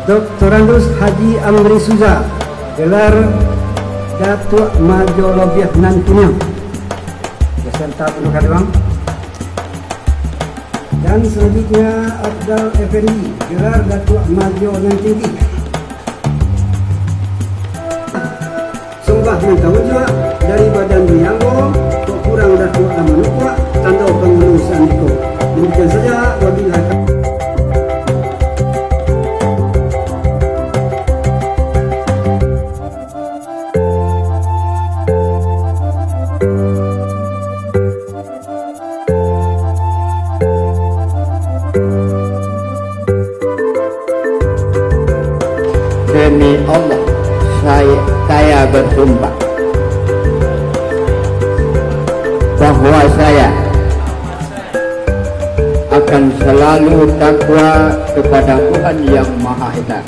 Dr. Andus Haji Amri Suza, gelar Datuk Major Lobiah Nantunya, beserta penuh bang. Dan selanjutnya Abdal Effendi, gelar Datuk Major Nantinggi. Sumpah mentawujud dari Badan Berianggo, kurang Datuk Amanukwa, tanda pengurusan itu. Demikian saja, wabillahi. Demi Allah, saya bersumpah bahwa saya akan selalu takwa kepada Tuhan Yang Maha Esa